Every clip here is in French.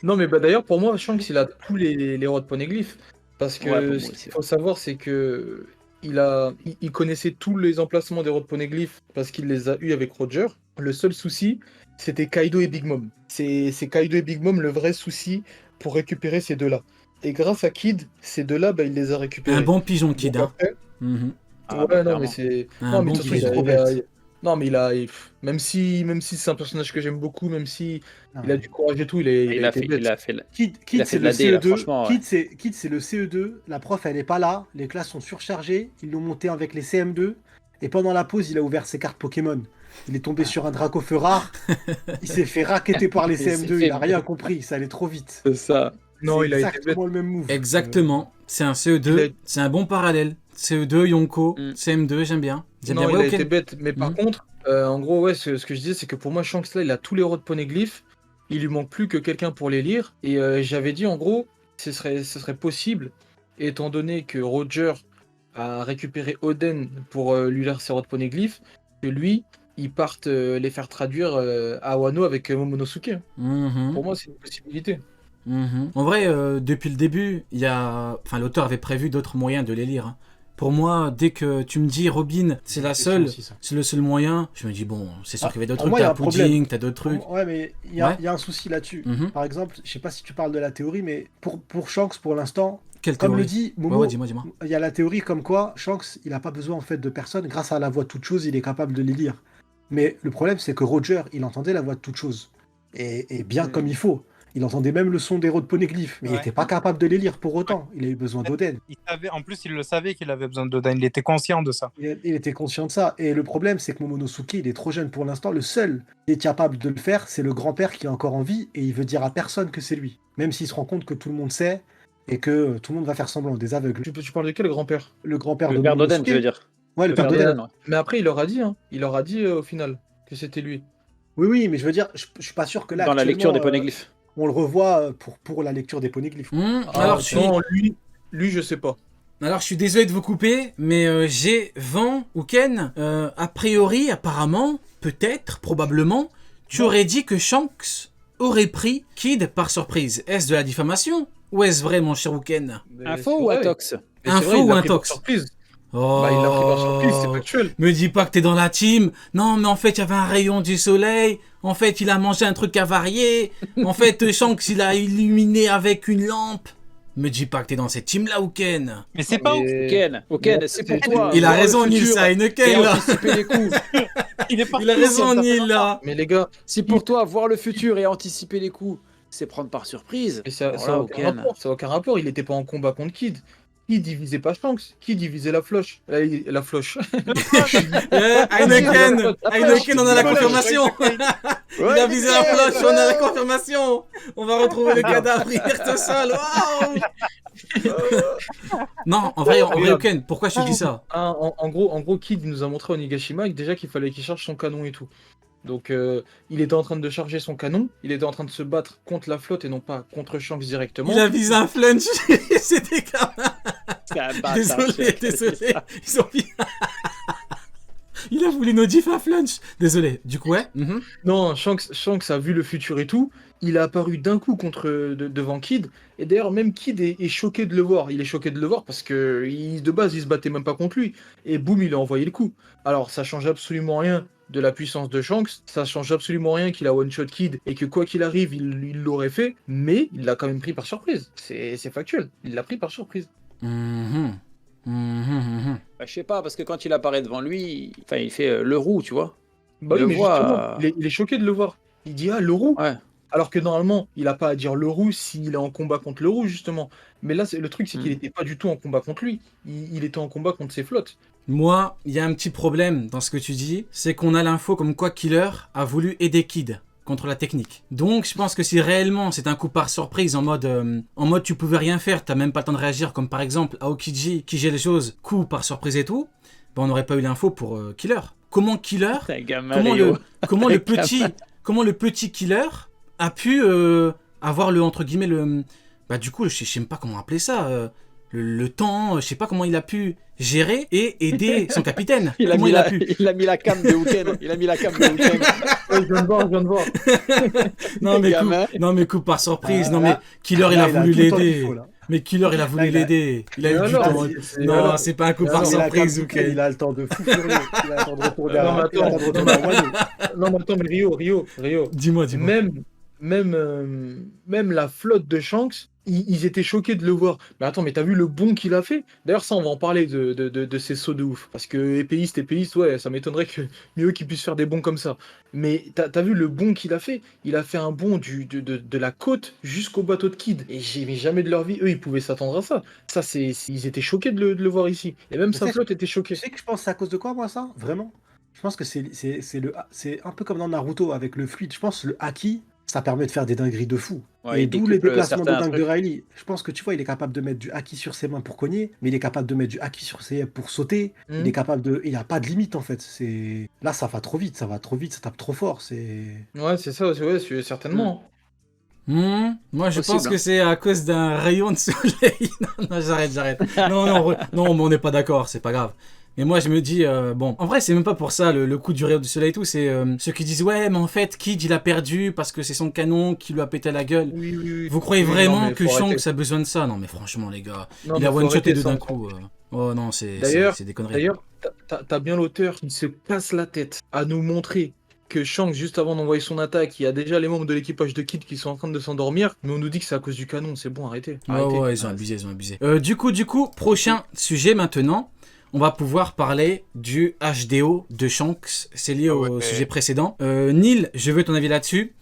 Non, mais bah, d'ailleurs, pour moi, Shanks, il a tous les rois de poneglyph. Parce Ouais, pour que moi ce aussi. qu'il faut savoir, c'est que il connaissait tous les emplacements des rois de poneglyph parce qu'il les a eus avec Roger. Le seul souci, c'était Kaido et Big Mom. C'est Kaido et Big Mom le vrai souci pour récupérer ces deux-là. Et grâce à Kid, ces deux-là, bah, il les a Un récupérés. bon pigeon, Kid, Donc hein. après, Mhm. Ah, bah, ouais, non, mais clairement. c'est. Un Non, mais de bon toute Il façon, est pigeon. trop bête. non, mais même si c'est un personnage que j'aime beaucoup, même si Non, il a mais du courage et tout, il a été Il bête. a fait, Kid, il a Kid fait c'est de le la D, là, CE2. franchement, ouais. Kid, c'est le CE2. La prof, elle est pas là. Les classes sont surchargées. Ils l'ont monté avec les CM2. Et pendant la pause, il a ouvert ses cartes Pokémon. Il est tombé sur un Dracofeu rare. Il s'est fait racketter par les Il s'est CM2. fait Il a rien compris. Ça allait trop vite. C'est ça. Non, C'est il a été bête. exactement le même move. Exactement. C'est un Il CE2. a- C'est un bon parallèle. CE2, Yonko, Mm. CM2, j'aime bien. J'aime Non, bien. il Ouais, a ok. été bête. Mais par Mhm. contre, en gros, ouais, ce que je disais, c'est que pour moi, Shanks, là, il a tous les rois de poneglyph. Il lui manque plus que quelqu'un pour les lire. Et j'avais dit, en gros, ce serait possible, étant donné que Roger a récupéré Oden pour lui lire ses rois de poneglyph, que lui, il parte les faire traduire à Wano avec Momonosuke. Mhm. Pour moi, c'est une possibilité. Mhm. En vrai, depuis le début, l'auteur avait prévu d'autres moyens de les lire, hein. Pour moi, dès que tu me dis Robin, c'est la Question seule, aussi, ça. c'est le seul moyen, je me dis bon, c'est sûr Ah, qu'il y avait d'autres pour trucs, moi, il y a t'as un problème. Pudding, t'as d'autres trucs. Ouais, mais il y Ouais. a un souci là-dessus. Mhm. Par exemple, je sais pas si tu parles de la théorie, mais pour Shanks, pour l'instant, Quelle comme théorie? le dit Ouais, Momo, ouais, dis-moi. il y a la théorie comme quoi Shanks, il n'a pas besoin en fait de personne. Grâce à la voix de toute chose, il est capable de les lire. Mais le problème, c'est que Roger, il entendait la voix de toute chose. Et bien comme il faut. Il entendait même le son des rots de poneglyph, mais il Ouais. n'était pas capable de les lire pour autant. Il a eu besoin d'Oden. En plus, il le savait qu'il avait besoin d'Oden. Il était conscient de ça. Il était conscient de ça. Et le problème, c'est que Momonosuke, il est trop jeune pour l'instant. Le seul qui est capable de le faire, c'est le grand-père qui est encore en vie et il veut dire à personne que c'est lui. Même s'il se rend compte que tout le monde sait et que tout le monde va faire semblant, des aveugles. Tu parles de quel grand-père? Le grand-père de Le père d'Oden, Momonosuke. tu veux dire. Ouais, le père d'Oden, d'Oden. ouais. Mais après, il leur a dit, hein. Il leur a dit au final que c'était lui. Oui, mais je veux dire, je suis pas sûr que là, Dans la lecture des actuellement, poneglyphes. on le revoit pour la lecture des poneglyphes. Alors, non, lui, je sais pas. Alors, je suis désolé de vous couper, mais j'ai vent ou Ken, a priori, apparemment, peut-être, probablement, tu aurais dit que Shanks aurait pris Kid par surprise. Est-ce de la diffamation? Ou est-ce vrai, mon cher Ken? Mais Info c'est ou vrai. Atox? Mais c'est Info vrai, il ou l'a pris par intox? surprise. Oh. Bah, il l'a pris par surprise, c'est factuel. Me dis pas que t'es dans la team. Non, mais en fait, il y avait un rayon du soleil. En fait, il a mangé un truc avarié. En fait, Shanks, il a illuminé avec une lampe. Me dis pas que t'es dans cette team-là, ou Ken. Mais c'est pas Mais- Ken, c'est pour toi. Il a voir le raison, Nil, futur ça, une et Ken, là. anticiper les coups. Il est Il a raison, Nil, là. Mais les gars, Si pour toi, voir le futur et anticiper les coups, c'est prendre par surprise. mais ça Voilà, a aucun rapport. Ça a aucun rapport. Il était pas en combat contre Kid. Kid, il visait pas Shanks. Kid, il visait la floche. La floche. Heineken, on a la confirmation. Il a visé la floche, on a la confirmation. On va retrouver le cadavre inerte au sol. Waouh. Non, en vrai, Ken, pourquoi je te dis ça? En gros, Kid il nous a montré au Nigashima déjà qu'il fallait qu'il charge son canon et tout. Donc, il était en train de charger son canon. Il était en train de se battre contre la flotte et non pas contre Shanks directement. Il a visé un flunch. C'était quand même... C'est un bâtard, Désolé. Ils ont mis... Il a voulu nos diff un flunch. Désolé. Du coup, ouais. Non, Shanks a vu le futur et tout. Il a apparu d'un coup devant Kid. Et d'ailleurs, même Kid est choqué de le voir. Il est choqué de le voir parce que de base, il se battait même pas contre lui. Et boum, il a envoyé le coup. Alors, ça change absolument rien de la puissance de Shanks. Ça change absolument rien qu'il a one-shot Kid et que quoi qu'il arrive, il l'aurait fait. Mais il l'a quand même pris par surprise. C'est factuel. Il l'a pris par surprise. Bah, je sais pas, parce que quand il apparaît devant lui, enfin, il fait le roux, tu vois. Bah Il oui, le mais voit, justement, il est choqué de le voir. Il dit ah, le roux. Ouais. Alors que normalement, il n'a pas à dire le roux s'il est en combat contre le roux, justement. Mais là, le truc, c'est qu'il n'était pas du tout en combat contre lui. Il était en combat contre ses flottes. Moi, il y a un petit problème dans ce que tu dis, c'est qu'on a l'info comme quoi Killer a voulu aider Kid contre la technique. Donc, je pense que si réellement c'est un coup par surprise en mode tu pouvais rien faire, t'as même pas le temps de réagir, comme par exemple Aokiji qui gère les choses, coup par surprise et tout, ben on n'aurait pas eu l'info pour Killer. Comment Killer, C'est un gamin, comment le petit Killer a pu avoir le entre guillemets le, bah du coup je sais même pas comment appeler ça, le temps, je sais pas comment il a pu gérer et aider son capitaine. Il a, Comment mis il a la, pu. il a mis la cam de week-end. Il a mis la cam de week-end. Ouais, je viens de voir. Non mais, Gamin. non mais coup par surprise, Ah, non là- mais Killer il a là, voulu tout le temps qu'il l'aider. faut, là. Mais Killer il a voulu Là, il a- l'aider. Il a Mais eu du alors, temps. c'est- Non, alors- c'est pas un coup mais par alors, Il a surprise, le ok. il a le temps de fou furieux. Il a le temps de retourner Non, à mais il a le temps de retourner à Wano. Non, mais attends, mais Rio. Dis-moi. Même la flotte de Shanks, ils étaient choqués de le voir. Mais attends, mais t'as vu le bond qu'il a fait? D'ailleurs, ça, on va en parler de ces sauts de ouf. Parce que épéiste, ouais, ça m'étonnerait que mieux qu'ils puissent faire des bonds comme ça. Mais t'as vu le bond qu'il a fait? Il a fait un bond de la côte jusqu'au bateau de Kid. Et mais jamais de leur vie, eux, ils pouvaient s'attendre à ça. Ça, ils étaient choqués de le voir ici. Et même sa sais- flotte était Tu choquée. sais que je pense que c'est à cause de quoi, moi, ça? Vraiment? Je pense que c'est un peu comme dans Naruto avec le fluide. Je pense que le haki, ça permet de faire des dingueries de fou. Ouais, Et il d'où les décuple déplacements de certains dingue de trucs. Riley. Je pense que tu vois, il est capable de mettre du haki sur ses mains pour cogner, mais il est capable de mettre du haki sur ses pour sauter. Il Mhm. est capable de. Il n'y a pas de limite en fait. Là, ça va trop vite, ça tape trop fort. Ouais, c'est ça, ouais, certainement. Moi je Possible, pense hein. que c'est à cause d'un rayon de soleil. Non, j'arrête. Non, mais on n'est pas d'accord, c'est pas grave. Mais moi je me dis, bon, en vrai c'est même pas pour ça le coup du rayon du soleil et tout, c'est ceux qui disent ouais mais en fait Kid il a perdu parce que c'est son canon qui lui a pété la gueule. Oui. Vous croyez Oui, vraiment non, mais que faut arrêter. Shanks a besoin de ça? Non mais franchement les gars, Non, il mais a faut one-shoté arrêter deux ça. d'un coup. Oh non, c'est D'ailleurs- des conneries. D'ailleurs, t'as bien l'auteur qui se casse la tête à nous montrer que Shanks, juste avant d'envoyer son attaque, il y a déjà les membres de l'équipage de Kid qui sont en train de s'endormir, mais on nous dit que c'est à cause du canon. C'est bon, arrêtez. Arrêtez. Ouais, ils ont abusé. Du coup, prochain sujet maintenant. On va pouvoir parler du HDO de Shanks. C'est lié au sujet précédent. Neil, je veux ton avis là-dessus.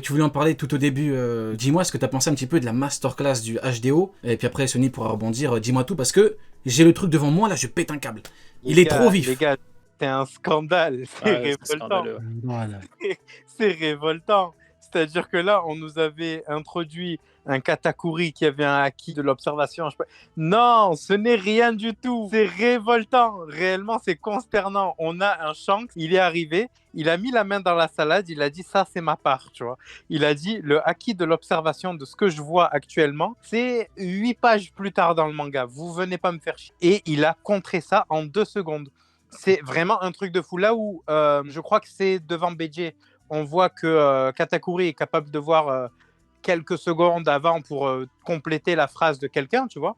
Tu voulais en parler tout au début. Dis-moi ce que tu as pensé un petit peu de la masterclass du HDO. Et puis après, Sony pourra rebondir. Dis-moi tout parce que j'ai le truc devant moi. Là, je pète un câble. Il est trop vif. Les gars, c'est un scandale. C'est Ouais, révoltant. c'est scandaleux. Voilà. C'est révoltant. C'est-à-dire que là, on nous avait introduit un Katakuri qui avait un acquis de l'observation. Non, ce n'est rien du tout. C'est révoltant. Réellement, c'est consternant. On a un Shanks, il est arrivé, il a mis la main dans la salade, il a dit ça, c'est ma part, tu vois. Il a dit le acquis de l'observation de ce que je vois actuellement, c'est 8 pages plus tard dans le manga. Vous venez pas me faire chier. Et il a contré ça en 2 secondes. C'est vraiment un truc de fou. Là où je crois que c'est devant BJ, on voit que Katakuri est capable de voir quelques secondes avant pour compléter la phrase de quelqu'un, tu vois.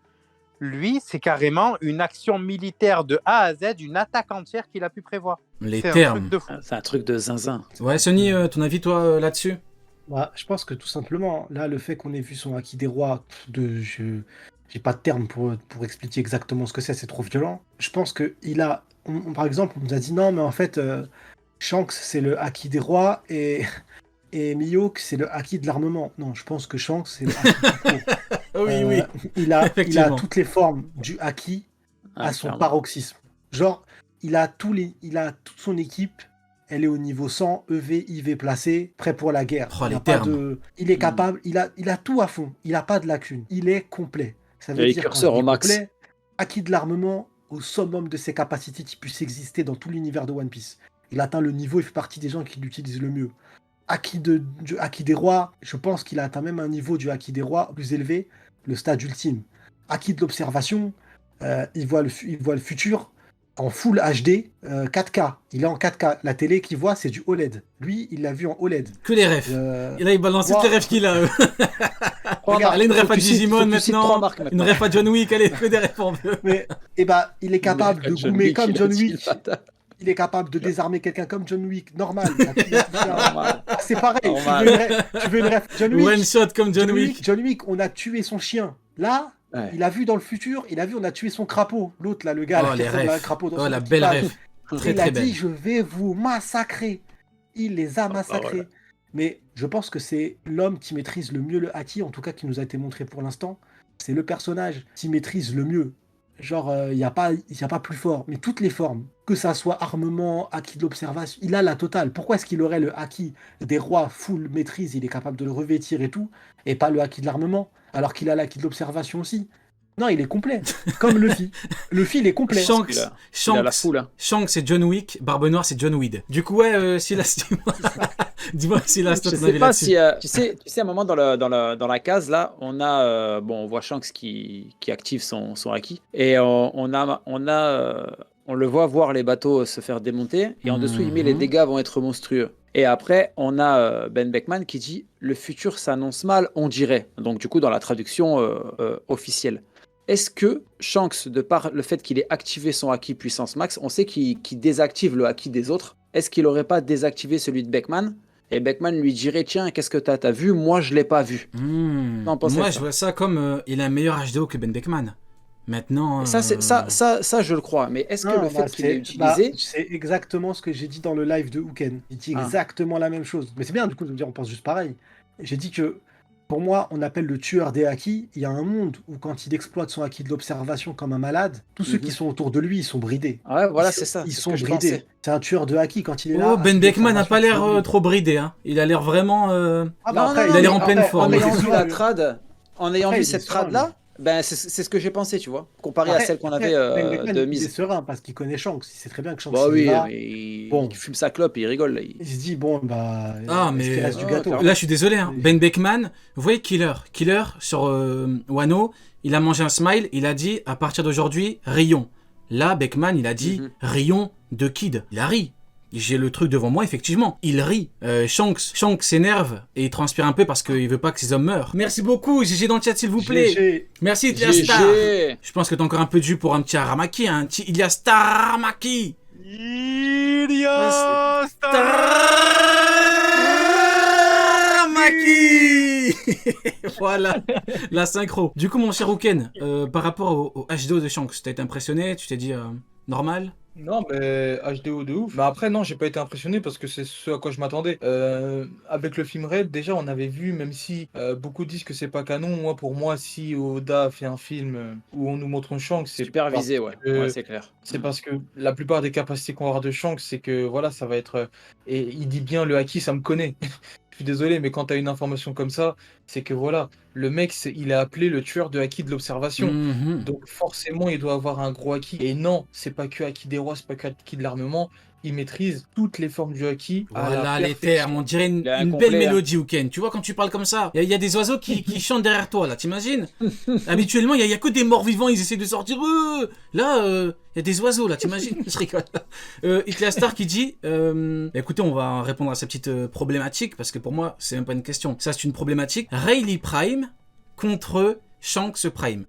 Lui, c'est carrément une action militaire de A à Z, une attaque entière qu'il a pu prévoir. Les C'est un termes. truc de fou. C'est un truc de zinzin. Ouais, Sony, ton avis, toi, là-dessus? Ouais, je pense que tout simplement, là, le fait qu'on ait vu son acquis des rois, j'ai pas de terme pour expliquer exactement ce que c'est trop violent. Je pense que par exemple, on nous a dit non, mais en fait, Shanks, c'est le acquis des rois et Mihawk, c'est le acquis de l'armement. Non, je pense que Shanks, c'est le acquis du pot. Oui. Il a Effectivement. toutes les formes du acquis à son clairement. paroxysme. Genre, il a toute son équipe, elle est au niveau 100, EV, IV placé, prêt pour la guerre. Oh, Il les a pas termes. il est capable, il a tout à fond, il a pas de lacunes, il est complet. Ça Il a les quand curseurs je dis au max. complet, acquis de l'armement au summum de ses capacités qui puissent exister dans tout l'univers de One Piece. Il atteint le niveau, il fait partie des gens qui l'utilisent le mieux. Acquis des rois, je pense qu'il a atteint même un niveau du acquis des rois plus élevé, le stade ultime. Acquis de l'observation, il voit le futur en full HD, 4K. Il est en 4K. La télé qu'il voit, c'est du OLED. Lui, il l'a vu en OLED. Que les refs. Et là, il balance toutes les refs qu'il a. Regarde, Elle est une Faut ref que à tu cites- Digimon faut que tu cites trois maintenant. marques Une maintenant. ref à John Wick. Allez, que des refs en veut. Mais il est capable de John goumer Wick, comme il a John dit, Wick. le bâtard. Il est capable de désarmer quelqu'un comme John Wick. Normal. Il a tout fait. Normal. C'est pareil. Normal. Tu veux une ref John Wick. One shot comme John Wick. John Wick, on a tué son chien. Là, Ouais. il a vu dans le futur, on a tué son crapaud. L'autre, là, le gars, Oh, là, qui les ressemble à un refs. crapaud dans Oh, son la petit belle page. ref. Très, Il a très dit, belle. je vais vous massacrer. Il les a massacrés. voilà. Mais je pense que c'est l'homme qui maîtrise le mieux le haki, en tout cas qui nous a été montré pour l'instant. C'est le personnage qui maîtrise le mieux. Genre, il n'y a pas plus fort. Mais toutes les formes, que ça soit armement, haki de l'observation, il a la totale. Pourquoi est-ce qu'il aurait le haki des rois full maîtrise, il est capable de le revêtir et tout, et pas le haki de l'armement, alors qu'il a l'haki de l'observation aussi? Non, il est complet. Comme Luffy. Luffy, il est complet. Shanks, Il a la Shanks, foule. Hein. Shanks c'est John Wick, Barbe Noire c'est John Weed. Du coup, ouais, Silas, dis-moi Silas, toi, Je ton sais avis pas là-dessus. si, tu sais, à un moment dans la case là, on a, bon, on voit Shanks qui active son haki et on le voit voir les bateaux se faire démonter et en dessous il met les dégâts vont être monstrueux. Et après on a Ben Beckman qui dit le futur s'annonce mal, on dirait. Donc du coup dans la traduction officielle. Est-ce que Shanks, de par le fait qu'il ait activé son haki puissance max, on sait qu'il désactive le haki des autres, est-ce qu'il aurait pas désactivé celui de Beckman? Et Beckman lui dirait tiens, qu'est-ce que t'as vu? Moi je l'ai pas vu. Non, pensez Moi, ça. je vois ça comme il a un meilleur HDO que Ben Beckman. Maintenant. Ça, ça, je le crois. Mais est-ce que Non, le fait qu'il l'ait utilisé. c'est exactement ce que j'ai dit dans le live de Hooken. Il dit exactement la même chose. Mais c'est bien, du coup, de me dire, on pense juste pareil. J'ai dit que, pour moi, on appelle le tueur des hakis. Il y a un monde où, quand il exploite son haki de l'observation comme un malade, tous ceux qui sont autour de lui, ils sont bridés. Ouais, voilà, c'est ça. Ils c'est ce sont que je bridés. pensais. C'est un tueur de haki quand il est là. Oh, Ben haki Beckman n'a pas l'air d'observation, trop bridé. Hein. Il a l'air vraiment. Ah, bah, Non, après, non, il a l'air mais en pleine forme. En mais ayant c'est vu sûr, la trad, en ayant Après, vu il cette est serein, trad-là, ben, c'est ce que j'ai pensé, tu vois, comparé à Après- celle qu'on après, avait Ben Beckman, de il est mise. serein parce qu'il connaît Shanks. Il sait très bien que Shanks Bah il oui, va. mais Bon. il fume sa clope et il rigole. Là. Il se dit, bon, bah. Ah, est-ce qu'il mais- reste du Ah, gâteau clairement. Là, je suis désolé. Hein. Ben Beckman, vous voyez Killer. Killer, sur Wano, il a mangé un smile. Il a dit à partir d'aujourd'hui, rayon. Là, Beckman, il a dit rayon de Kid. Il a ri. J'ai le truc devant moi, effectivement. Il rit. Shanks s'énerve et il transpire un peu parce qu'il veut pas que ses hommes meurent. Merci beaucoup, GG dans le chat, s'il vous plaît. GG. Merci, Ilias GG. Star. Je pense que t'as encore un peu de jus pour un petit Aramaki, hein. Un petit Ilias Star Aramaki. Ilias Aramaki. Voilà, la synchro. Du coup, mon cher Hooken, par rapport au HDO de Shanks, t'as été impressionné? Tu t'es dit normal? Non, mais HDO de ouf. Mais après, non, j'ai pas été impressionné parce que c'est ce à quoi je m'attendais. Avec le film Red, déjà, on avait vu, même si beaucoup disent que c'est pas canon, moi, pour moi, si Oda fait un film où on nous montre un Shanks, c'est Supervisé, ouais. parce que- Ouais, c'est clair. c'est parce que la plupart des capacités qu'on va avoir de Shanks, c'est que voilà, ça va être. Et il dit bien le haki, ça me connaît. Je suis désolé, mais quand tu as une information comme ça, c'est que voilà, le mec, il est appelé le tueur de haki de l'observation. Mhm. Donc forcément, il doit avoir un gros haki. Et non, c'est pas que haki des rois, c'est pas que haki de l'armement. Il maîtrise toutes les formes du haki. à la Voilà les perfection. termes, on dirait Il est une incomplet, belle hein. mélodie, Hooken. Tu vois, quand tu parles comme ça, il y a des oiseaux qui chantent derrière toi, là, t'imagines? Habituellement, il y a que des morts vivants, ils essaient de sortir. Là, il y a des oiseaux, là, t'imagines? Je rigole. Ilias Star qui dit écoutez, on va répondre à cette petite problématique, parce que pour moi, c'est même pas une question. Ça, c'est une problématique. Rayleigh Prime contre Shanks Prime.